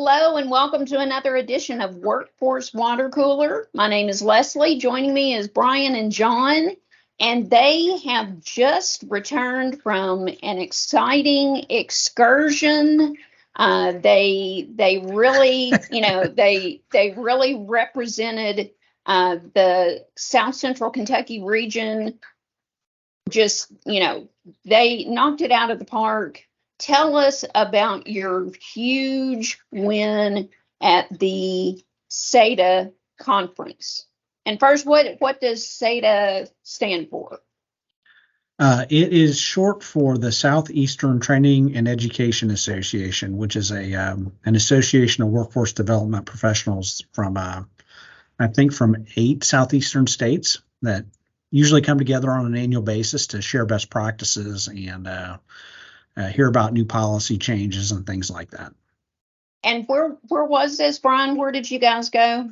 Hello and welcome to another edition of Workforce Water Cooler. My name is Leslie. Joining me is Brian and John, and they have just returned from an exciting excursion. They really, they really represented the South Central Kentucky region. Just, they knocked it out of the park. Tell us about your huge win at the SETA conference. And first, what does SETA stand for? It is short for the Southeastern Training and Education Association, which is an association of workforce development professionals from, I think, from 8 southeastern states that usually come together on an annual basis to share best practices and hear about new policy changes and things like that. And where was this, Brian? Where did you guys go?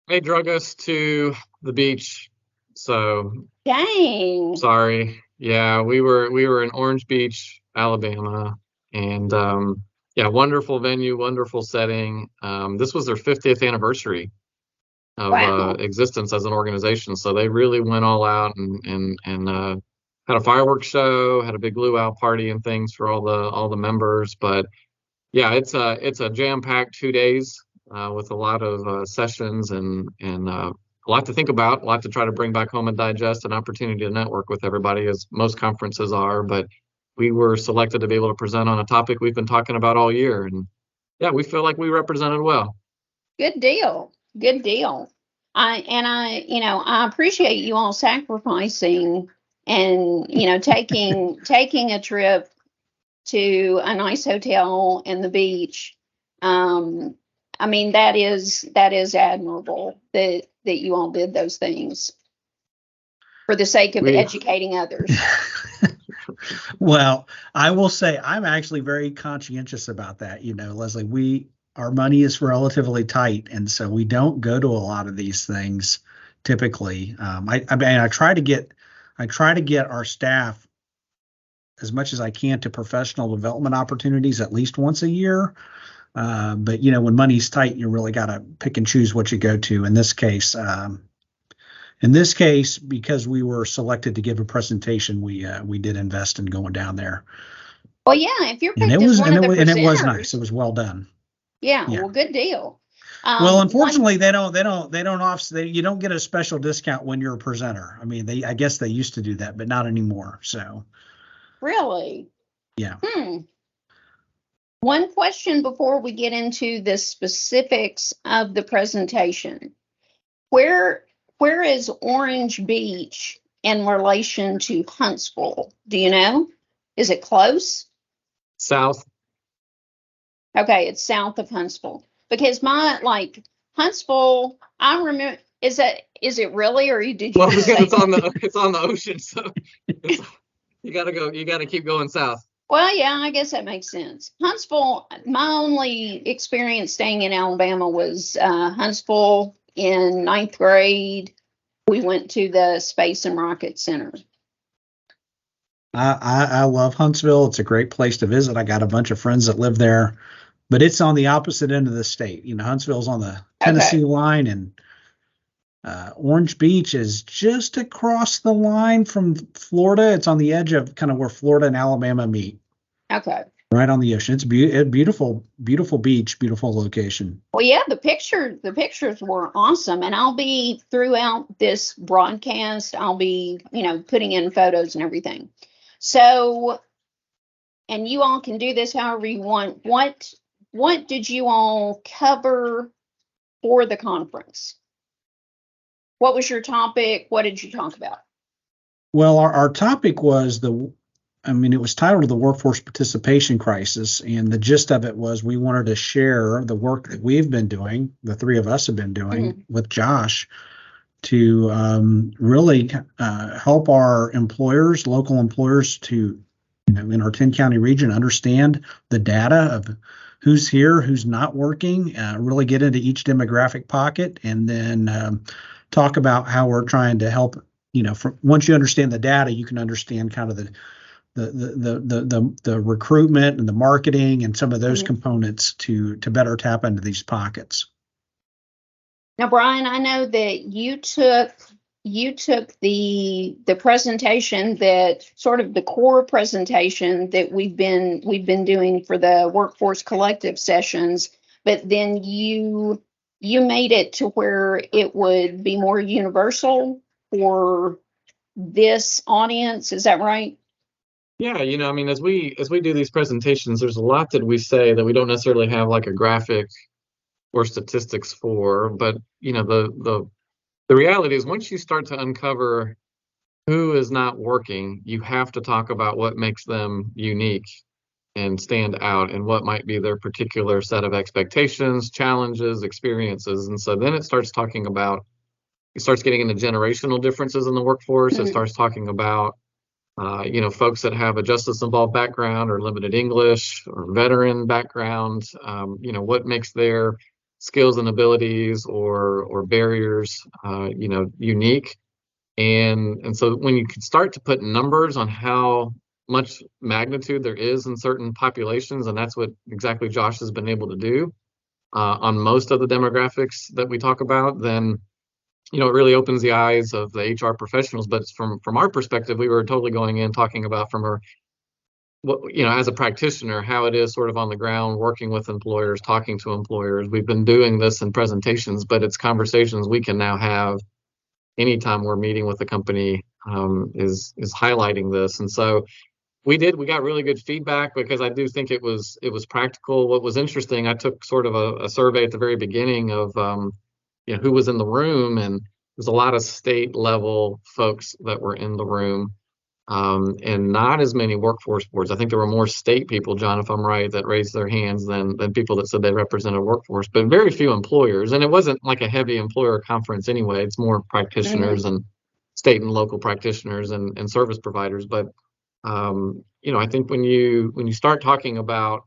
They drug us to the beach. So dang. Sorry. Yeah, we were in Orange Beach, Alabama, and wonderful venue, wonderful setting. This was their 50th anniversary of existence as an organization. So they really went all out and had a fireworks show, had a big luau party and things for all the members. But yeah, it's a jam-packed 2 days with a lot of sessions and a lot to think about, a lot to try to bring back home and digest, an opportunity to network with everybody, as most conferences are. But we were selected to be able to present on a topic we've been talking about all year, and yeah, we feel like we represented well. Good deal. Good deal. I appreciate you all sacrificing and taking a trip to a nice hotel and the beach. That is admirable that you all did those things for the sake of educating others. Well, I will say I'm actually very conscientious about that. Leslie, our money is relatively tight, and so we don't go to a lot of these things typically. I try to get our staff as much as I can to professional development opportunities at least once a year. But when money's tight, you really got to pick and choose what you go to. In this case, because we were selected to give a presentation, we did invest in going down there. Well, yeah, if you're picked as one of the presenters, and it was nice. It was well done. Yeah. Well, good deal. Well, unfortunately, you don't get a special discount when you're a presenter. I guess they used to do that, but not anymore. So. Really? Yeah. One question before we get into the specifics of the presentation. Where is Orange Beach in relation to Huntsville? Do you know? Is it close? South. Okay, it's south of Huntsville. Because Huntsville, I remember. Is it really, or did you? Well, because it's on the ocean, so you gotta keep going south. Well, yeah, I guess that makes sense. Huntsville, my only experience staying in Alabama was Huntsville in 9th grade. We went to the Space and Rocket Center. I love Huntsville. It's a great place to visit. I got a bunch of friends that live there, but it's on the opposite end of the state. Huntsville's on the Tennessee line, and Orange Beach is just across the line from Florida. It's on the edge of kind of where Florida and Alabama meet. Okay. Right on the ocean. It's beautiful, beautiful beach, beautiful location. Well, yeah, the pictures were awesome, and I'll be throughout this broadcast. I'll be, putting in photos and everything. So, and you all can do this however you want. What did you all cover for the conference? What was your topic? What did you talk about? Well, our topic was it was titled The Workforce Participation Crisis, and the gist of it was we wanted to share the work that we've been doing, the three of us have been doing with Josh, to really help our employers, local employers, to, in our 10-county region, understand the data of who's here, who's not working, really get into each demographic pocket, and then talk about how we're trying to help. Once you understand the data, you can understand kind of the recruitment and the marketing and some of those components to better tap into these pockets. Now, Brian, I know that you took the presentation, that sort of the core presentation that we've been doing for the Workforce Collective sessions, but then you made it to where it would be more universal for this audience. Is that right? Yeah, I mean, as we do these presentations, there's a lot that we say that we don't necessarily have like a graphic or statistics for, but the reality is once you start to uncover who is not working, you have to talk about what makes them unique and stand out and what might be their particular set of expectations, challenges, experiences. And so then it starts getting into generational differences in the workforce. It starts talking about folks that have a justice involved background or limited English or veteran background, what makes their skills and abilities or barriers, unique. And so when you can start to put numbers on how much magnitude there is in certain populations, and that's what exactly Josh has been able to do on most of the demographics that we talk about, then it really opens the eyes of the HR professionals. But from our perspective, we were totally going in talking about as a practitioner, how it is sort of on the ground, working with employers, talking to employers. We've been doing this in presentations, but it's conversations we can now have anytime we're meeting with the company, is highlighting this. And so we got really good feedback because I do think it was practical. What was interesting, I took sort of a survey at the very beginning of who was in the room, and there's a lot of state level folks that were in the room, and not as many workforce boards. I think there were more state people, John, if I'm right, that raised their hands than people that said they represented workforce, but very few employers. And it wasn't like a heavy employer conference anyway. It's more practitioners and state and local practitioners and service providers. But I think when you start talking about,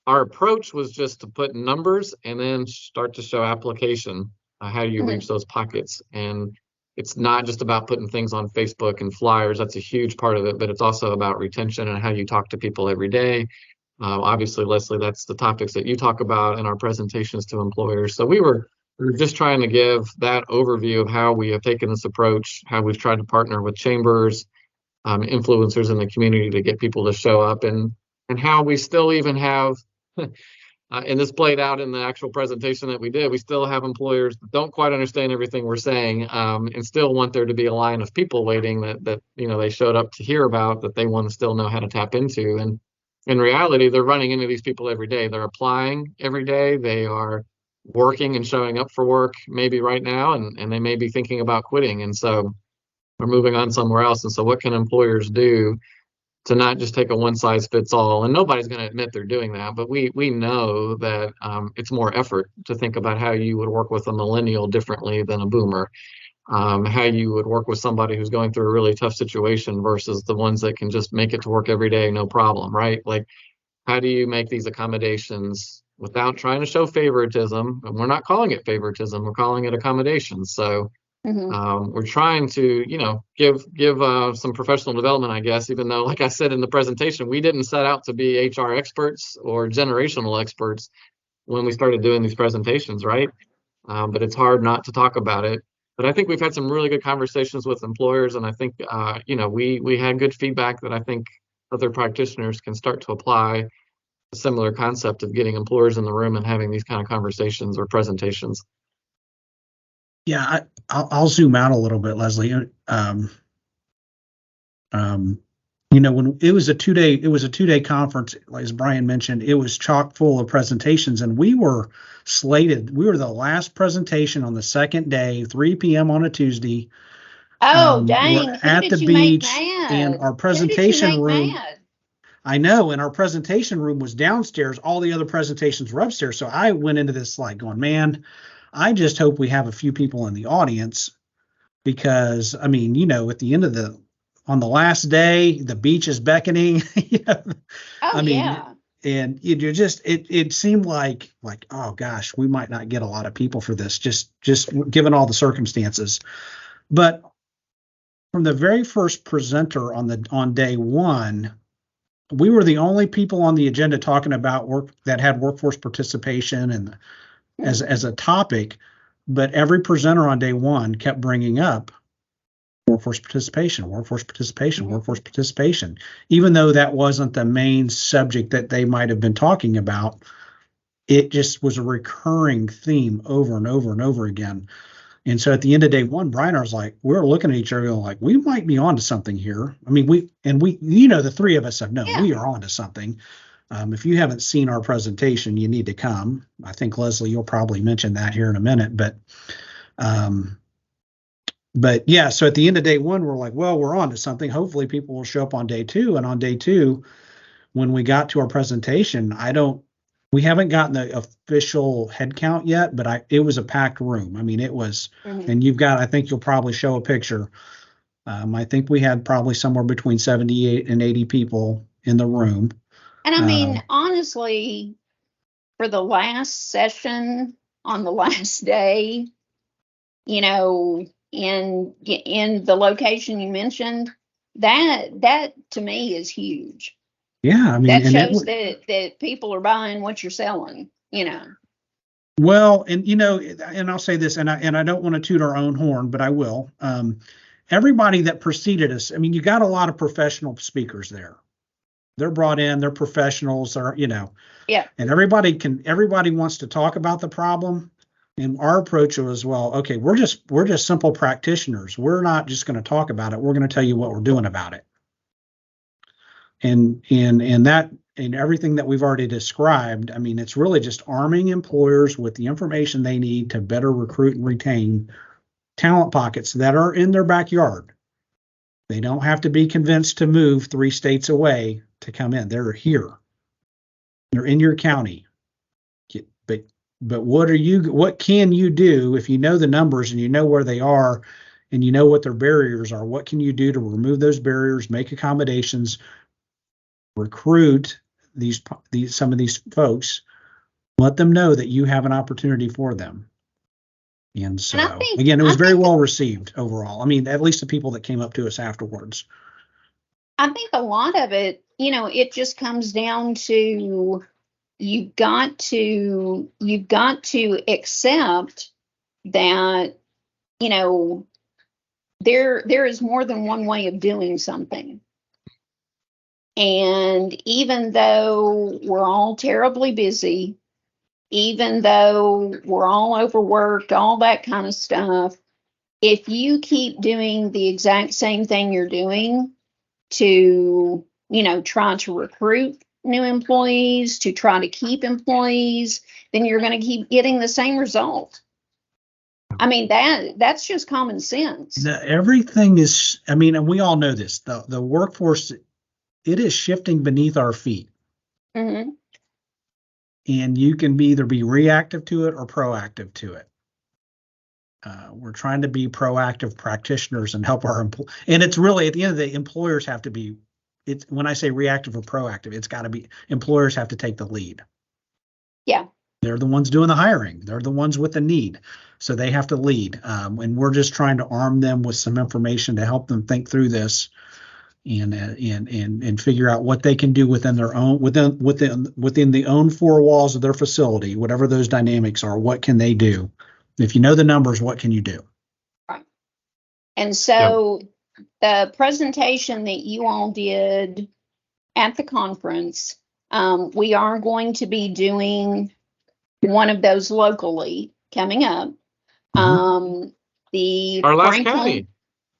our approach was just to put numbers and then start to show application. How do you reach those pockets? And it's not just about putting things on Facebook and flyers. That's a huge part of it, but it's also about retention and how you talk to people every day. Obviously, Leslie, that's the topics that you talk about in our presentations to employers. So we were just trying to give that overview of how we have taken this approach, how we've tried to partner with chambers, influencers in the community to get people to show up, and how we still even have and this played out in the actual presentation that we did. We still have employers that don't quite understand everything we're saying, and still want there to be a line of people waiting that they showed up to hear about, that they want to still know how to tap into. And in reality, they're running into these people every day. They're applying every day. They are working and showing up for work maybe right now, and they may be thinking about quitting. And so we're moving on somewhere else. And so what can employers do to not just take a one size fits all? And nobody's going to admit they're doing that, but we know that it's more effort to think about how you would work with a millennial differently than a boomer, how you would work with somebody who's going through a really tough situation versus the ones that can just make it to work every day, no problem, right? Like, how do you make these accommodations without trying to show favoritism? And we're not calling it favoritism, we're calling it accommodations. So we're trying to, give some professional development, I guess, even though, like I said in the presentation, we didn't set out to be HR experts or generational experts when we started doing these presentations, right? But it's hard not to talk about it. But I think we've had some really good conversations with employers, and I think, we had good feedback that I think other practitioners can start to apply a similar concept of getting employers in the room and having these kind of conversations or presentations. Yeah, I'll zoom out a little bit, Leslie. When it was a 2-day conference, as Brian mentioned, it was chock full of presentations, and we were slated. We were the last presentation on the second day, 3 p.m. on a Tuesday. Oh, dang! We're at the beach, and our presentation room. I know, and our presentation room was downstairs. All the other presentations were upstairs. So I went into this going, man, I just hope we have a few people in the audience, because at the end of on the last day, the beach is beckoning. Yeah. And it seemed like, oh gosh, we might not get a lot of people for this, just given all the circumstances. But from the very first presenter on day one, we were the only people on the agenda talking about work that had workforce participation and as a topic, but every presenter on day one kept bringing up workforce participation, workforce participation, workforce participation, even though that wasn't the main subject that they might have been talking about. It just was a recurring theme over and over and over again. And so at the end of day one, Brian and I was like, we're looking at each other like, we might be onto something here. I mean, the three of us have known we are onto something. If you haven't seen our presentation, you need to come. I think, Leslie, you'll probably mention that here in a minute. But yeah, so at the end of day one, we're like, well, we're on to something. Hopefully people will show up on day two. And on day two, when we got to our presentation, we haven't gotten the official head count yet, but it was a packed room. I mean, it was, and I think you'll probably show a picture. I think we had probably somewhere between 78 and 80 people in the room. And I mean, honestly, for the last session on the last day, you know, in the location you mentioned, that to me is huge. Yeah, I mean, that shows that people are buying what you're selling, you know. Well, and and I'll say this, and I don't want to toot our own horn, but I will. Everybody that preceded us, I mean, you got a lot of professional speakers there. They're brought in, they're professionals, Yeah. And everybody wants to talk about the problem. And our approach was, well, okay, we're just simple practitioners. We're not just going to talk about it. We're going to tell you what we're doing about it. And that, and everything that we've already described, I mean, it's really just arming employers with the information they need to better recruit and retain talent pockets that are in their backyard. They don't have to be convinced to move 3 states away to come in. They're here. They're in your county. But what can you do if you know the numbers and you know where they are and you know what their barriers are? What can you do to remove those barriers, make accommodations, recruit some of these folks, let them know that you have an opportunity for them. And so, again, it was very well received overall. I mean, at least the people that came up to us afterwards. I think a lot of it, it just comes down to you've got to accept that, there is more than one way of doing something. And even though we're all terribly busy, even though we're all overworked, all that kind of stuff, if you keep doing the exact same thing you're doing to, try to recruit new employees, to try to keep employees, then you're going to keep getting the same result. I mean, that's just common sense. Everything is, I mean, and we all know this, the workforce, it is shifting beneath our feet. Mm-hmm. And you can either be reactive to it or proactive to it. We're trying to be proactive practitioners and help our and it's really, at the end of the day, employers have to be, when I say reactive or proactive, it's got to be, employers have to take the lead. Yeah. They're the ones doing the hiring. They're the ones with the need. So they have to lead. And we're just trying to arm them with some information to help them think through this and figure out what they can do within their own, within the own 4 walls of their facility, whatever those dynamics are. What can they do? If you know the numbers, what can you do? Right. And so the presentation that you all did at the conference, we are going to be doing one of those locally coming up. Mm-hmm. Our last county.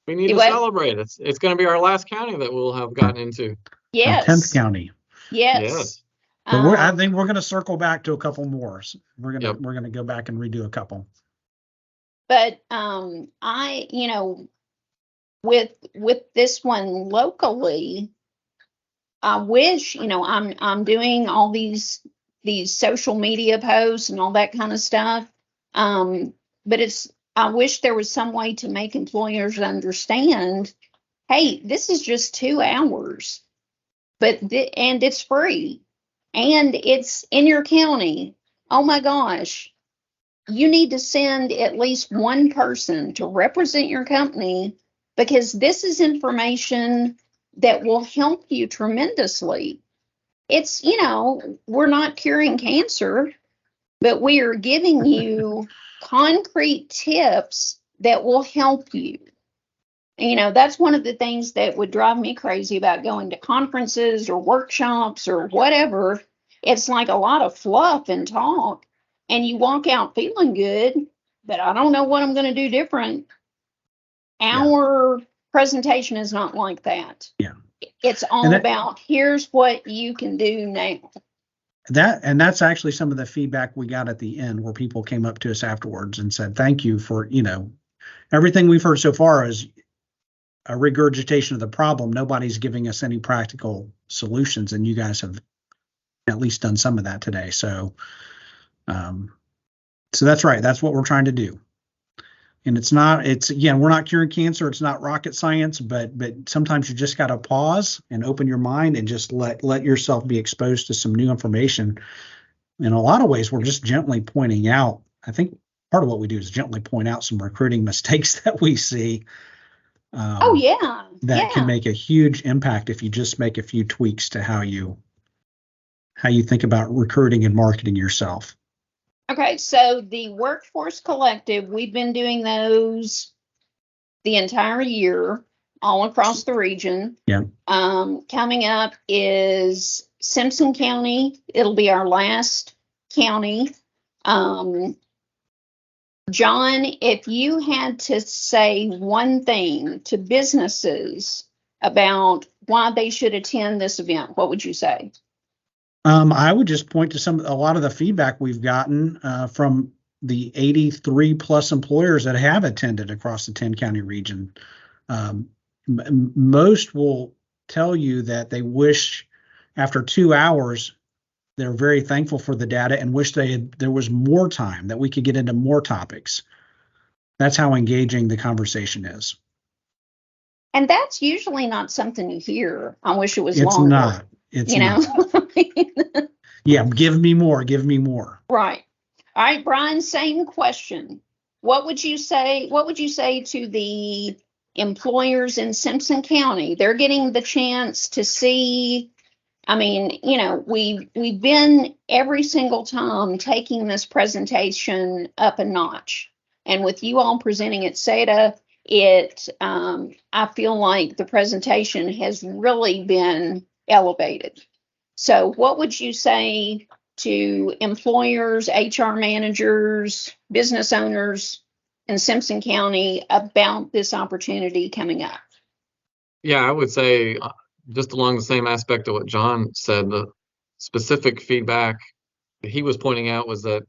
We need to celebrate. It's going to be our last county that we'll have gotten into. Yes. 10th county. Yes. But I think we're going to circle back to a couple more. So we're going to go back and redo a couple. But with this one locally, I wish, I'm doing all these social media posts and all that kind of stuff. But I wish there was some way to make employers understand, hey, this is just 2 hours, and it's free, and it's in your county. Oh my gosh. You need to send at least one person to represent your company, because this is information that will help you tremendously. it's, we're not curing cancer, but we are giving you concrete tips that will help you. That's one of the things that would drive me crazy about going to conferences or workshops or whatever. It's like a lot of fluff and talk, and you walk out feeling good, but I don't know what I'm going to do different. Our presentation is not like that. Yeah. It's all about, here's what you can do now. That's actually some of the feedback we got at the end, where people came up to us afterwards and said, thank you for, everything we've heard so far is a regurgitation of the problem. Nobody's giving us any practical solutions, and you guys have at least done some of that today. So that's right. That's what we're trying to do. And we're not curing cancer. It's not rocket science, but sometimes you just got to pause and open your mind and just let yourself be exposed to some new information. In a lot of ways, we're just gently pointing out. I think part of what we do is gently point out some recruiting mistakes that we see. That can make a huge impact if you just make a few tweaks to how you think about recruiting and marketing yourself. Okay, so the Workforce Collective, we've been doing those the entire year, all across the region. Yeah. Coming up is Simpson County. It'll be our last county. John, if you had to say one thing to businesses about why they should attend this event, what would you say? I would just point to a lot of the feedback we've gotten from the 83 plus employers that have attended across the 10 county region. Most will tell you that they wish, after 2 hours, they're very thankful for the data and wish there was more time, that we could get into more topics. That's how engaging the conversation is. And that's usually not something you hear. I wish it was longer. It's not. Yeah, give me more. Right. All right, Brian, same question. What would you say to the employers in Simpson County? They're getting the chance to see. We've been every single time taking this presentation up a notch. And with you all presenting at SETA, I feel like the presentation has really been elevated. So what would you say to employers, HR managers, business owners in Simpson County about this opportunity coming up? Yeah, I would say just along the same aspect of what John said, the specific feedback that he was pointing out was that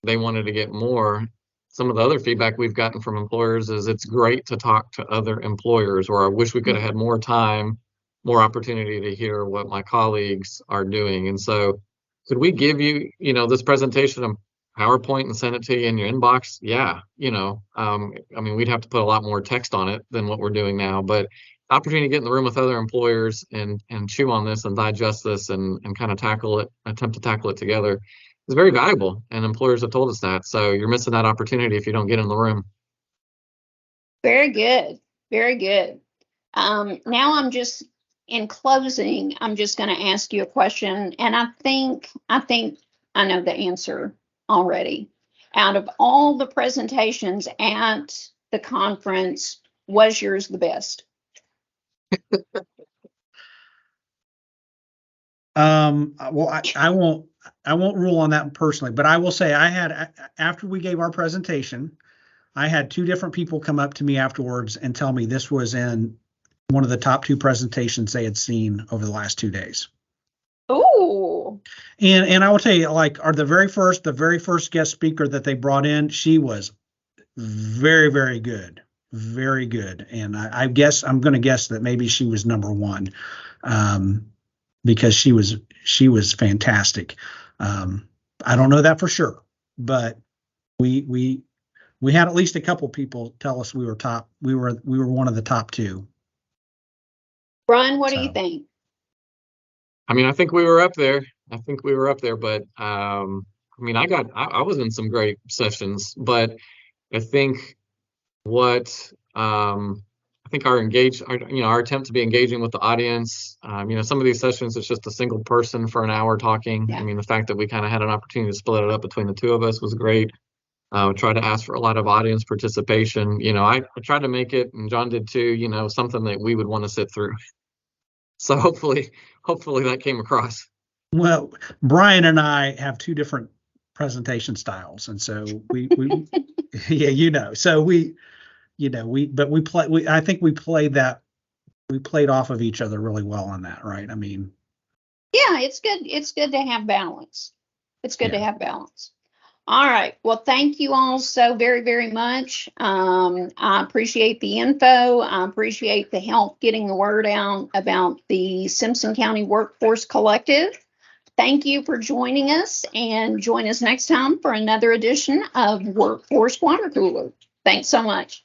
they wanted to get more. Some of the other feedback we've gotten from employers is it's great to talk to other employers, or I wish we could have had more time, more opportunity to hear what my colleagues are doing. And so could we give you, this presentation of PowerPoint and send it to you in your inbox? Yeah. We'd have to put a lot more text on it than what we're doing now, but opportunity to get in the room with other employers and chew on this and digest this and kind of attempt to tackle it together is very valuable. And employers have told us that. So you're missing that opportunity if you don't get in the room. Very good. Very good. Now in closing, I'm just going to ask you a question. And I think I know the answer already. Out of all the presentations at the conference, was yours the best? Well, I won't rule on that personally, but I will say after we gave our presentation, I had 2 different people come up to me afterwards and tell me this was in one of the top 2 presentations they had seen over the last 2 days. Ooh. And I will tell you, the very first guest speaker that they brought in, she was very, very good. Very good. And I'm going to guess that maybe she was number 1. Because she was fantastic. I don't know that for sure, but we had at least a couple people tell us we were top. We were one of the top 2. Brian, what do you think? I think we were up there. But I was in some great sessions, but I think think our attempt to be engaging with the audience, some of these sessions, it's just a single person for an hour talking. Yeah. I mean, the fact that we kind of had an opportunity to split it up between the two of us was great. Try to ask for a lot of audience participation. I tried to make it, and John did too, something that we would want to sit through. So hopefully that came across. Well, Brian and I have two different presentation styles, and so we yeah, so I think we played off of each other really well on that, right? I mean, yeah, it's good to have balance. It's good to Yeah. have balance. All right. Well, thank you all so very, very much. I appreciate the info. I appreciate the help getting the word out about the Simpson County Workforce Collective. Thank you for joining us, and join us next time for another edition of Workforce Watercooler. Thanks so much.